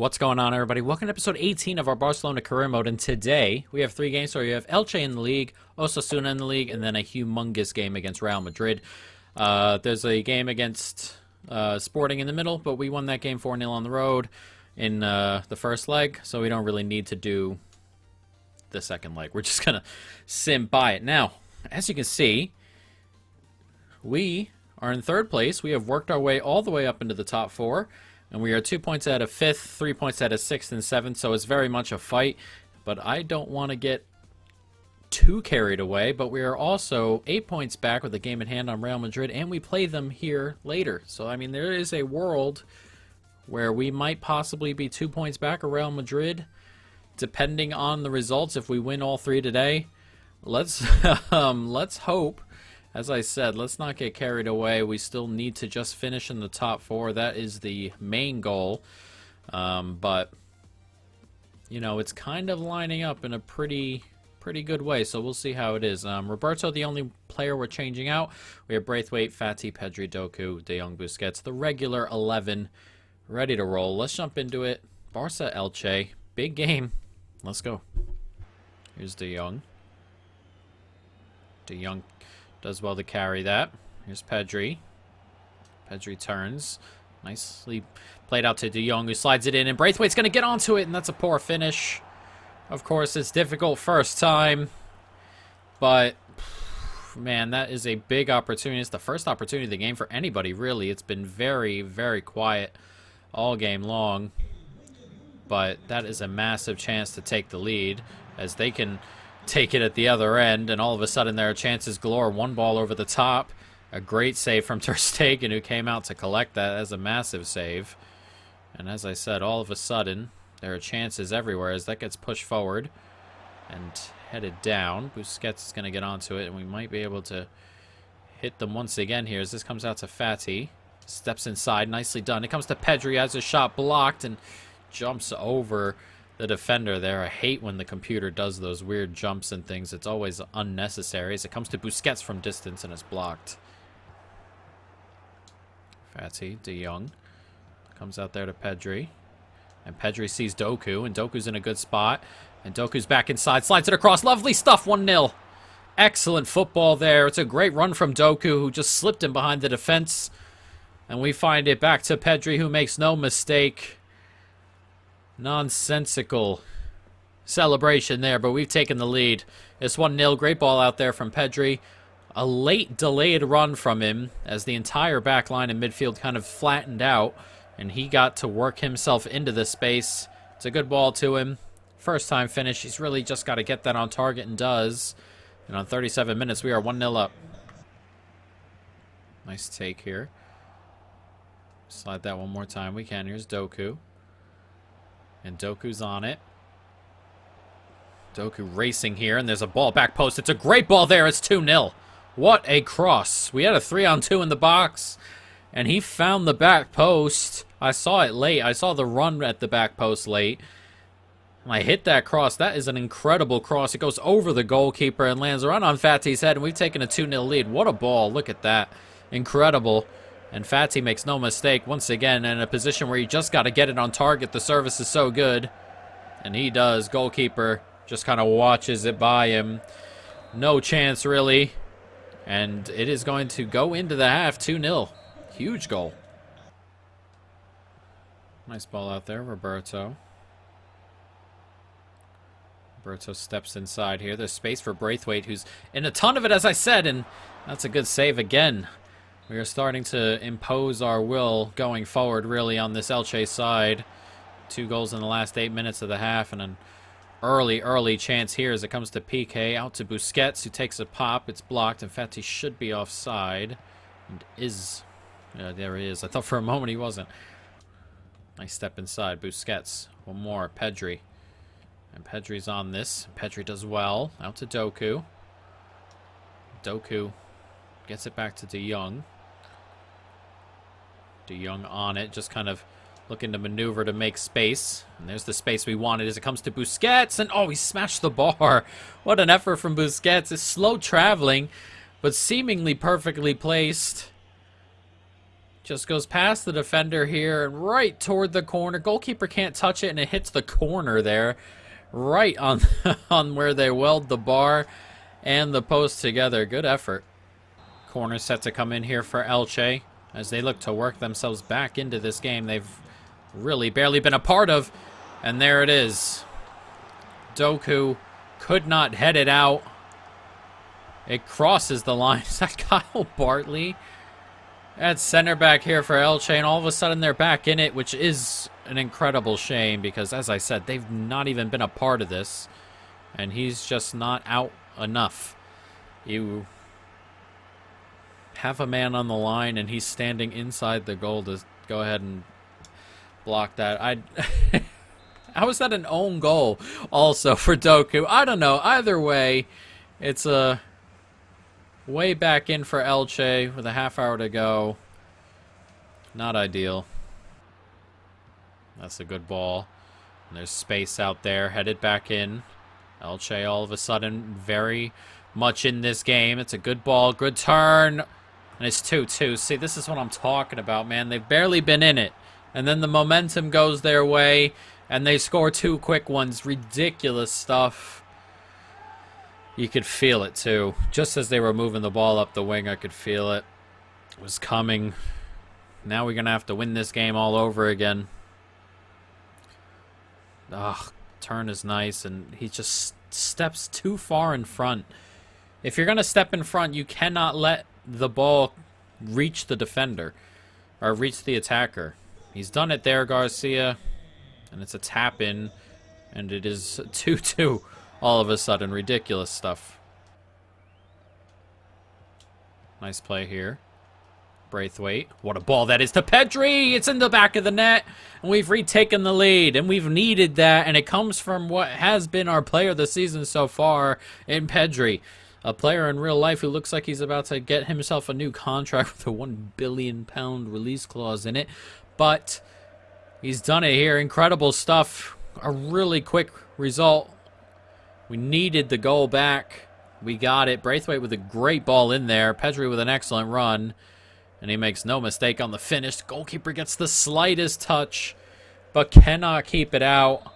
What's going on, everybody? Welcome to episode 18 of our Barcelona career mode, and today we have three games. So you have Elche in the league, Osasuna in the league, and then a humongous game against Real Madrid. There's a game against Sporting in the middle, but we won that game 4-0 on the road in the first leg, so we don't really need to do the second leg. We're just going to sim by it. Now, as you can see, we are in third place. We have worked our way all the way up into the top four. And we are 2 points out of 5th, 3 points out of 6th and 7th, so it's very much a fight. But I don't want to get too carried away. But we are also 8 points back with a game in hand on Real Madrid, and we play them here later. So, I mean, there is a world where we might possibly be 2 points back of Real Madrid, depending on the results. If we win all three today, let's hope. As I said, let's not get carried away. We still need to just finish in the top four. That is the main goal. But, you know, it's kind of lining up in a pretty good way. So we'll see how it is. Roberto, the only player we're changing out. We have Braithwaite, Fati, Pedri, Doku, De Jong, Busquets. The regular 11 ready to roll. Let's jump into it. Barca, Elche. Big game. Let's go. Here's De Jong. De Jong does well to carry that. Here's Pedri. Pedri turns. Nicely played out to De Jong, who slides it in. And Braithwaite's going to get onto it, and that's a poor finish. Of course, it's difficult first time. But, man, that is a big opportunity. It's the first opportunity of the game for anybody, really. It's been very, very quiet all game long. But that is a massive chance to take the lead, as they can take it at the other end, and all of a sudden there are chances galore. One ball over the top. A great save from Ter Stegen, who came out to collect that as a massive save. And as I said, all of a sudden there are chances everywhere as that gets pushed forward and headed down. Busquets is going to get onto it, and we might be able to hit them once again here as this comes out to Fati. Steps inside, nicely done. It comes to Pedri, has a shot blocked and jumps over the defender there. I hate when the computer does those weird jumps and things. It's always unnecessary. As it comes to Busquets from distance and is blocked. Fati, De Jong comes out there to Pedri. And Pedri sees Doku, and Doku's in a good spot. And Doku's back inside, slides it across. Lovely stuff, 1-0. Excellent football there. It's a great run from Doku, who just slipped in behind the defense. And we find it back to Pedri, who makes no mistake. Nonsensical celebration there, but we've taken the lead. It's 1-0. Great ball out there from Pedri. A late delayed run from him as the entire back line in midfield kind of flattened out, and he got to work himself into the space. It's a good ball to him. First time finish. He's really just got to get that on target, and does. And on 37 minutes, we are 1-0 up. Nice take here. Slide that one more time. We can. Here's Doku. And Doku's on it. Doku racing here, and there's a ball back post. It's a great ball there. It's 2-0. What a cross. We had a 3-on-2 in the box, and he found the back post. I saw it late. I saw the run at the back post late. And I hit that cross. That is an incredible cross. It goes over the goalkeeper and lands right on Fati's head, and we've taken a 2-0 lead. What a ball. Look at that. Incredible. And Fati makes no mistake once again in a position where you just got to get it on target. The service is so good. And he does. Goalkeeper just kind of watches it by him. No chance, really. And it is going to go into the half. 2-0. Huge goal. Nice ball out there, Roberto. Roberto steps inside here. There's space for Braithwaite, who's in a ton of it, as I said. And that's a good save again. We are starting to impose our will going forward, really, on this Elche side. 2 goals in the last 8 minutes of the half, and an early chance here as it comes to PK. Out to Busquets, who takes a pop. It's blocked, and Fati should be offside. And is. Yeah, there he is. I thought for a moment he wasn't. Nice step inside. Busquets. One more. Pedri. And Pedri's on this. Pedri does well. Out to Doku. Doku gets it back to De Jong. De Jong on it, just kind of looking to maneuver to make space. And there's the space we wanted as it comes to Busquets. And, oh, he smashed the bar. What an effort from Busquets. It's slow traveling, but seemingly perfectly placed. Just goes past the defender here and right toward the corner. Goalkeeper can't touch it, and it hits the corner there. Right on, on where they weld the bar and the post together. Good effort. Corner set to come in here for Elche as they look to work themselves back into this game they've really barely been a part of. And there it is. Doku could not head it out. It crosses the line. Is that Kyle Bartley? That's center back here for Elche, and all of a sudden they're back in it, which is an incredible shame because, as I said, they've not even been a part of this, and he's just not out enough. You have a man on the line, and he's standing inside the goal to go ahead and block that. How is that an own goal also for Doku? I don't know. Either way, it's a way back in for Elche with a half hour to go. Not ideal. That's a good ball. And there's space out there. Headed back in. Elche all of a sudden very much in this game. It's a good ball. Good turn. And it's 2-2. See, this is what I'm talking about, man. They've barely been in it. And then the momentum goes their way. And they score two quick ones. Ridiculous stuff. You could feel it, too. Just as they were moving the ball up the wing, I could feel it. It was coming. Now we're going to have to win this game all over again. Turn is nice, and he just steps too far in front. If you're going to step in front, you cannot let the ball reach the defender or reach the attacker. He's done it there, Garcia, and it's a tap-in, and it is 2-2. All of a sudden, ridiculous stuff. Nice play here. Braithwaite. What a ball that is to Pedri! It's in the back of the net, and we've retaken the lead, and we've needed that, and it comes from what has been our player of the season so far in Pedri. A player in real life who looks like he's about to get himself a new contract with a £1 billion release clause in it, but he's done it here. Incredible stuff. A really quick result. We needed the goal back. We got it. Braithwaite with a great ball in there. Pedri with an excellent run. And he makes no mistake on the finish. Goalkeeper gets the slightest touch, but cannot keep it out.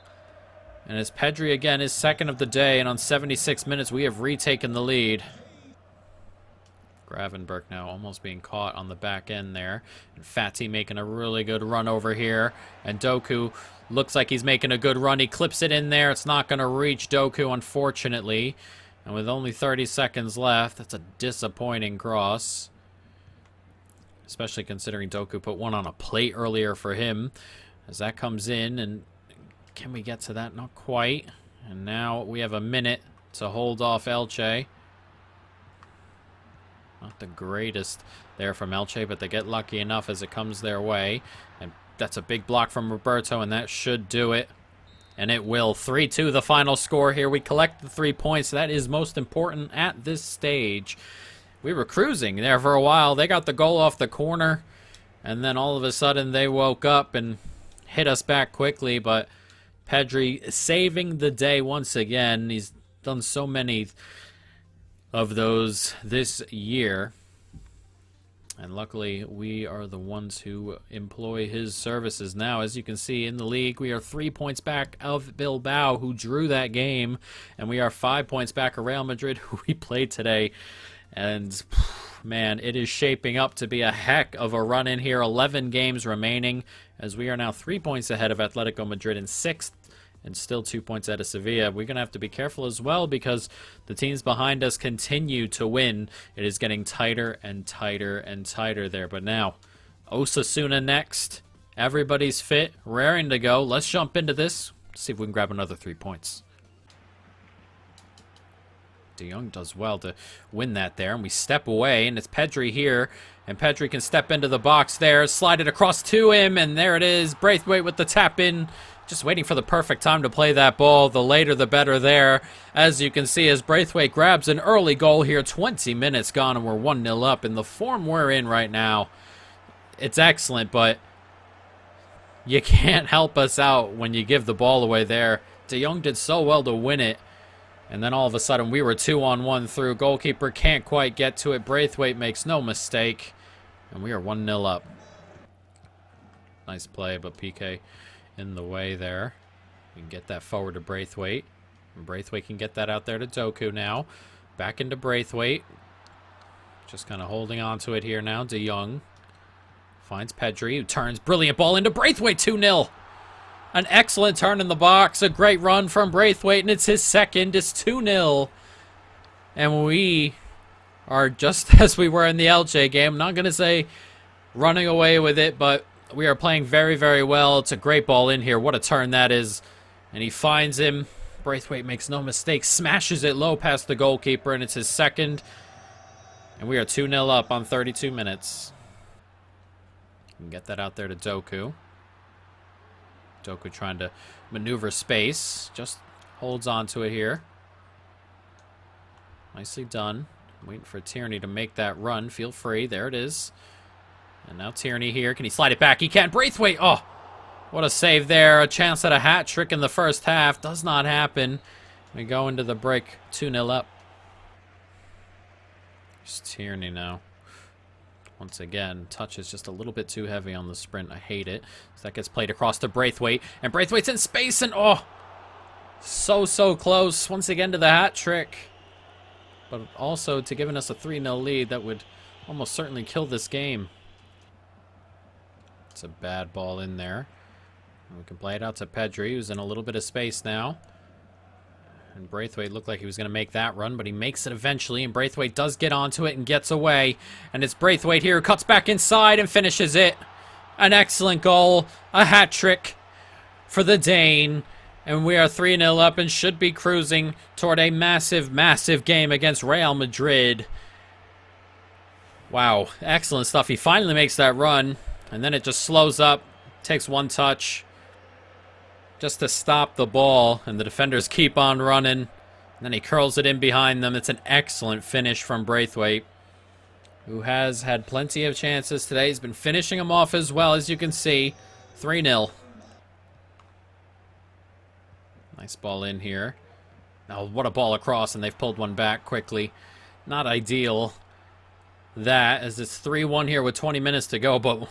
And as Pedri again is second of the day, and on 76 minutes we have retaken the lead. Gravenberg now almost being caught on the back end there. And Fati making a really good run over here. And Doku looks like he's making a good run. He clips it in there. It's not going to reach Doku, unfortunately. And with only 30 seconds left, that's a disappointing cross. Especially considering Doku put one on a plate earlier for him. As that comes in, and can we get to that? Not quite. And now we have a minute to hold off Elche. Not the greatest there from Elche, but they get lucky enough as it comes their way. And that's a big block from Roberto, and that should do it. And it will. 3-2 the final score here. We collect the 3 points. That is most important at this stage. We were cruising there for a while. They got the goal off the corner, and then all of a sudden they woke up and hit us back quickly. But Pedri saving the day once again. He's done so many of those this year. And luckily, we are the ones who employ his services now. As you can see in the league, we are 3 points back of Bilbao, who drew that game. And we are 5 points back of Real Madrid, who we played today. And, man, it is shaping up to be a heck of a run in here. 11 games remaining, as we are now 3 points ahead of Atletico Madrid in 6th. And still 2 points out of Sevilla. We're going to have to be careful as well because the teams behind us continue to win. It is getting tighter and tighter and tighter there. But now, Osasuna next. Everybody's fit, raring to go. Let's jump into this. See if we can grab another 3 points. De Jong does well to win that there. And we step away, and it's Pedri here. And Pedri can step into the box there, slide it across to him, and there it is. Braithwaite with the tap in. Just waiting for the perfect time to play that ball. The later, the better there. As you can see, as Braithwaite grabs an early goal here. 20 minutes gone, and we're 1-0 up. In the form we're in right now, it's excellent, but you can't help us out when you give the ball away there. De Jong did so well to win it. And then all of a sudden, we were 2-on-1 through. Goalkeeper can't quite get to it. Braithwaite makes no mistake. And we are 1-0 up. Nice play, but PK in the way there. We can get that forward to Braithwaite. And Braithwaite can get that out there to Doku now. Back into Braithwaite. Just kind of holding on to it here now. De Jong finds Pedri, who turns. Brilliant ball into Braithwaite. 2-0. An excellent turn in the box. A great run from Braithwaite, and it's his second. It's 2-0. And we are just as we were in the Elche game. I'm not going to say running away with it, but we are playing very, very well. It's a great ball in here. What a turn that is. And he finds him. Braithwaite makes no mistake. Smashes it low past the goalkeeper, and it's his second. And we are 2-0 up on 32 minutes. Can get that out there to Doku. Doku trying to maneuver space. Just holds on to it here. Nicely done. Waiting for Tierney to make that run. Feel free. There it is. And now Tierney here. Can he slide it back? He can. Braithwaite. Oh, what a save there. A chance at a hat trick in the first half. Does not happen. We go into the break 2-0 up. It's Tierney now. Once again, touch is just a little bit too heavy on the sprint. I hate it. So that gets played across to Braithwaite. And Braithwaite's in space. And oh, so close. Once again to the hat trick. But also to giving us a 3-0 lead that would almost certainly kill this game. It's a bad ball in there. And we can play it out to Pedri, who's in a little bit of space now. And Braithwaite looked like he was going to make that run, but he makes it eventually. And Braithwaite does get onto it and gets away. And it's Braithwaite here who cuts back inside and finishes it. An excellent goal. A hat trick for the Dane. And we are 3-0 up and should be cruising toward a massive, massive game against Real Madrid. Wow, excellent stuff. He finally makes that run. And then it just slows up. Takes one touch just to stop the ball. And the defenders keep on running. And then he curls it in behind them. It's an excellent finish from Braithwaite, who has had plenty of chances today. He's been finishing them off as well, as you can see. 3-0. Nice ball in here. Oh, what a ball across, and they've pulled one back quickly. Not ideal, that, as it's 3-1 here with 20 minutes to go, but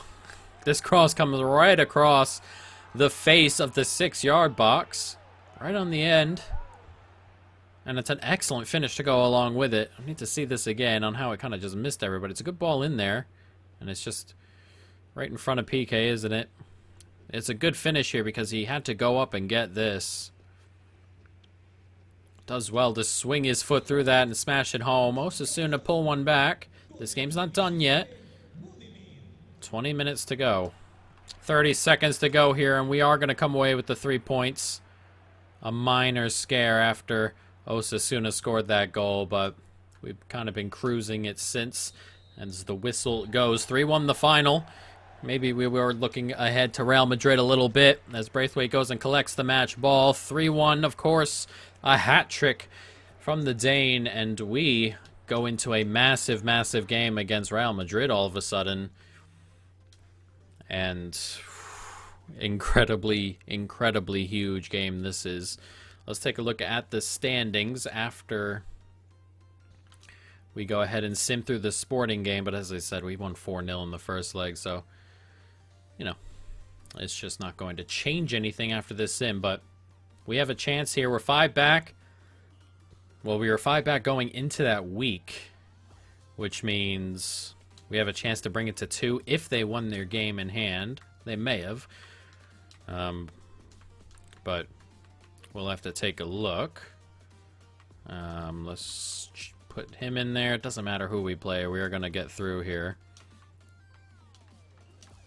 this cross comes right across the face of the 6-yard box. Right on the end. And it's an excellent finish to go along with it. I need to see this again on how it kind of just missed everybody. It's a good ball in there. And it's just right in front of PK, isn't it? It's a good finish here because he had to go up and get this. Does well to swing his foot through that and smash it home. Osasuna pull one back. This game's not done yet. 20 minutes to go. 30 seconds to go here, and we are going to come away with the 3 points. A minor scare after Osasuna scored that goal, but we've kind of been cruising it since. As the whistle goes, 3-1 the final. Maybe we were looking ahead to Real Madrid a little bit as Braithwaite goes and collects the match ball. 3-1, of course, a hat trick from the Dane, and we go into a massive, massive game against Real Madrid all of a sudden. And incredibly, incredibly huge game this is. Let's take a look at the standings after we go ahead and sim through the Sporting game. But as I said, we won 4-0 in the first leg, so, you know, it's just not going to change anything after this sim. But we have a chance here. We're 5 back. Well, we were 5 back going into that week, which means we have a chance to bring it to 2 if they won their game in hand. They may have. But we'll have to take a look. Let's put him in there. It doesn't matter who we play. We are going to get through here.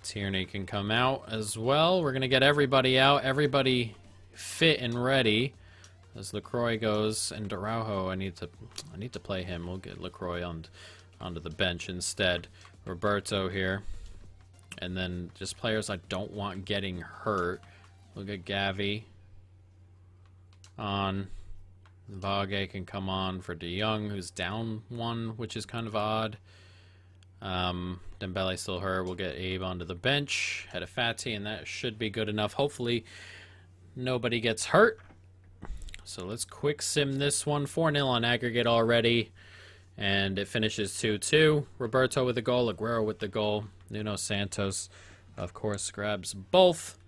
Tierney can come out as well. We're going to get everybody out. Everybody fit and ready. As LaCroix goes and Araujo, I need to play him. We'll get LaCroix onto the bench instead. Roberto here. And then just players I don't want getting hurt. We'll get Gavi on. Vage can come on for De Jong, who's down 1, which is kind of odd. Dembele still hurt. We'll get Abe onto the bench. Head of Fati, and that should be good enough. Hopefully nobody gets hurt. So let's quick sim this one. 4-0 on aggregate already. And it finishes 2-2. Roberto with the goal. Aguero with the goal. Nuno Santos of course, grabs both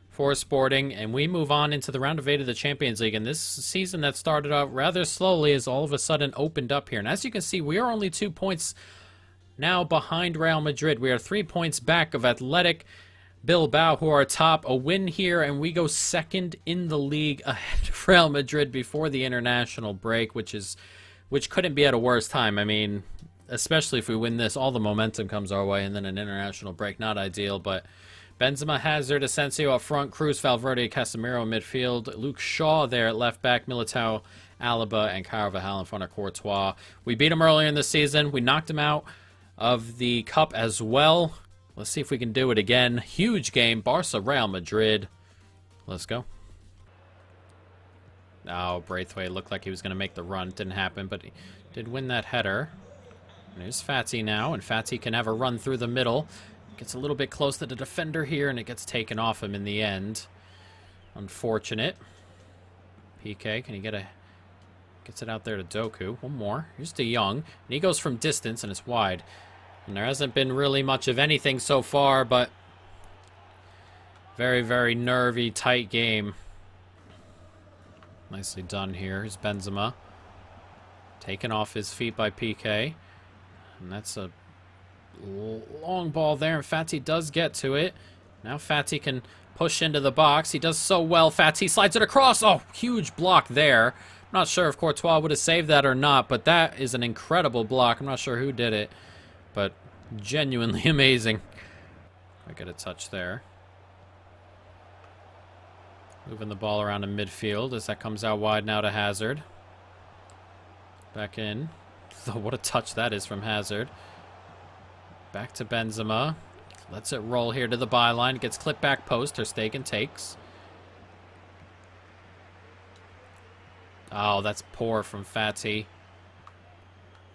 for Sporting, and we move on into the round of 8 of the Champions League. And this season that started out rather slowly is all of a sudden opened up here. And as you can see, we are only 2 points now behind Real Madrid. We are 3 points back of Athletic Bilbao, who are top. A win here, and we go second in the league ahead of Real Madrid before the international break, which couldn't be at a worse time. I mean, especially if we win this, all the momentum comes our way, and then an international break, not ideal, but Benzema, Hazard, Asensio up front, Cruz, Valverde, Casemiro in midfield, Luke Shaw there at left back, Militao, Alaba, and Carvajal in front of Courtois. We beat him earlier in the season. We knocked him out of the cup as well. Let's see if we can do it again. Huge game, Barca, Real Madrid. Let's go. Oh, Braithwaite looked like he was going to make the run. Didn't happen, but he did win that header. And here's Fati now, and Fati can have a run through the middle. Gets a little bit close to the defender here, and it gets taken off him in the end. Unfortunate. PK, can he gets it out there to Doku. One more. Here's De Jong, and he goes from distance, and it's wide. And there hasn't been really much of anything so far, but very, very nervy, tight game. Nicely done here. Here's Benzema. Taken off his feet by PK. And that's a long ball there, and Fati does get to it. Now Fati can push into the box. He does so well. Fati slides it across. Oh, huge block there. I'm not sure if Courtois would have saved that or not, but that is an incredible block. I'm not sure who did it, but genuinely amazing. I get a touch there. Moving the ball around in midfield as that comes out wide now to Hazard. Back in. Oh, what a touch that is from Hazard. Back to Benzema. Lets it roll here to the byline. Gets clipped back post. Ter Stegen takes. Oh, that's poor from Fati.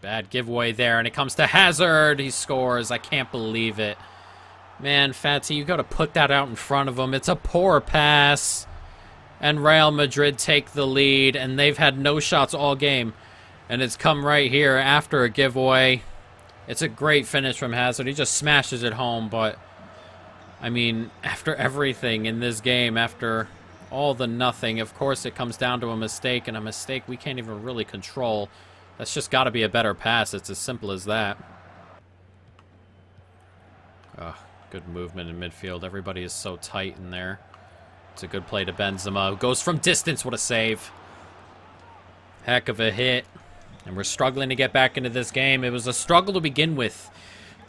Bad giveaway there, and it comes to Hazard. He scores. I can't believe it. Man, Fati, you got to put that out in front of him. It's a poor pass. And Real Madrid take the lead, and they've had no shots all game. And it's come right here after a giveaway. It's a great finish from Hazard. He just smashes it home, but I mean, after everything in this game, after all the nothing, of course it comes down to a mistake, and a mistake we can't even really control. That's just got to be a better pass. It's as simple as that. Good movement in midfield. Everybody is so tight in there. It's a good play to Benzema, who goes from distance. What a save. Heck of a hit. And we're struggling to get back into this game. It was a struggle to begin with.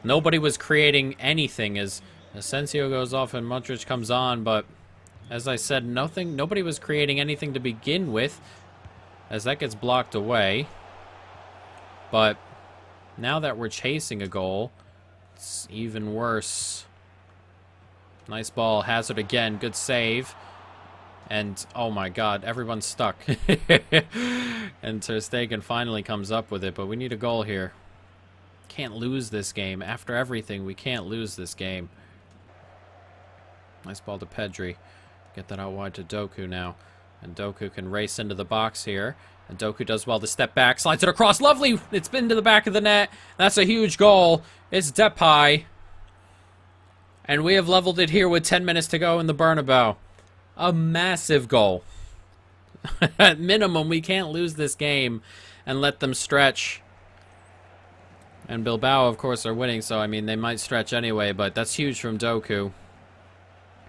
Nobody was creating anything as Asensio goes off and Modric comes on. But as I said, nobody was creating anything to begin with as that gets blocked away. But now that we're chasing a goal, it's even worse. Nice ball. Hazard again. Good save. And, oh my god, everyone's stuck. And Ter Stegen finally comes up with it, but we need a goal here. Can't lose this game. After everything, we can't lose this game. Nice ball to Pedri. Get that out wide to Doku now. And Doku can race into the box here. And Doku does well to step back. Slides it across. Lovely! It's been to the back of the net. That's a huge goal. It's Depay. And we have leveled it here with 10 minutes to go in the Bernabeu. A massive goal. At minimum, we can't lose this game and let them stretch. And Bilbao, of course, are winning, so, I mean, they might stretch anyway, but that's huge from Doku.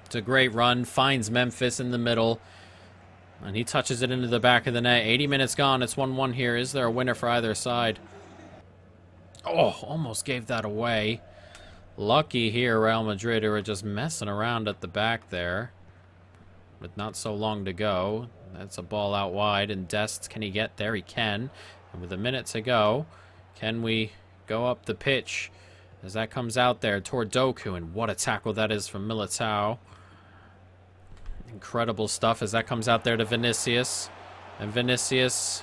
It's a great run. Finds Memphis in the middle. And he touches it into the back of the net. 80 minutes gone. It's 1-1 here. Is there a winner for either side? Oh, almost gave that away. Lucky here, Real Madrid, who are just messing around at the back there. With not so long to go. That's a ball out wide, and Dest, can he get there? He can. And with a minute to go, can we go up the pitch as that comes out there toward Doku? And what a tackle that is from Militao. Incredible stuff as that comes out there to Vinicius. And Vinicius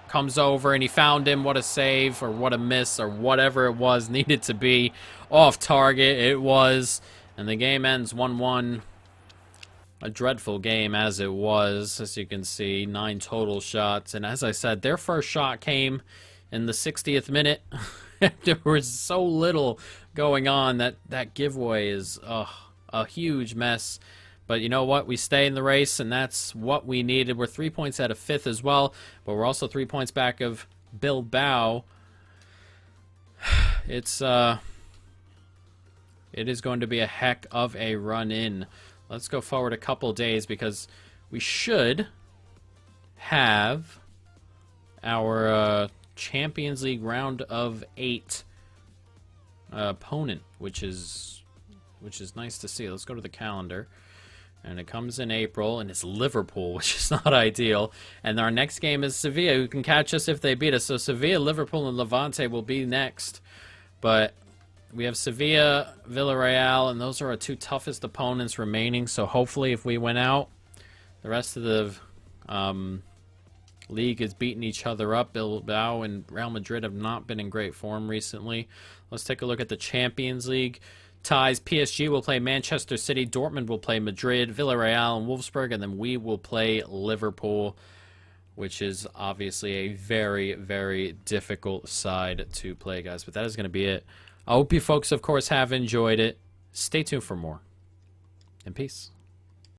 comes over, and he found him. What a save, or what a miss, or whatever it was needed to be. Off target, it was. And the game ends 1-1. A dreadful game as it was, as you can see, 9 total shots. And as I said, their first shot came in the 60th minute. There was so little going on that giveaway is a huge mess. But you know what? We stay in the race, and that's what we needed. We're 3 points out of 5th as well, but we're also 3 points back of Bilbao. It is going to be a heck of a run-in. Let's go forward a couple days because we should have our Champions League round of 8 opponent, which is nice to see. Let's go to the calendar. And it comes in April, and it's Liverpool, which is not ideal. And our next game is Sevilla, who can catch us if they beat us. So Sevilla, Liverpool, and Levante will be next. But we have Sevilla, Villarreal, and those are our 2 toughest opponents remaining. So hopefully if we win out, the rest of the league is beating each other up. Bilbao and Real Madrid have not been in great form recently. Let's take a look at the Champions League ties. PSG will play Manchester City, Dortmund will play Madrid, Villarreal and Wolfsburg, and then we will play Liverpool, which is obviously a very, very difficult side to play, guys. But that is going to be it. I hope you folks, of course, have enjoyed it. Stay tuned for more. And peace.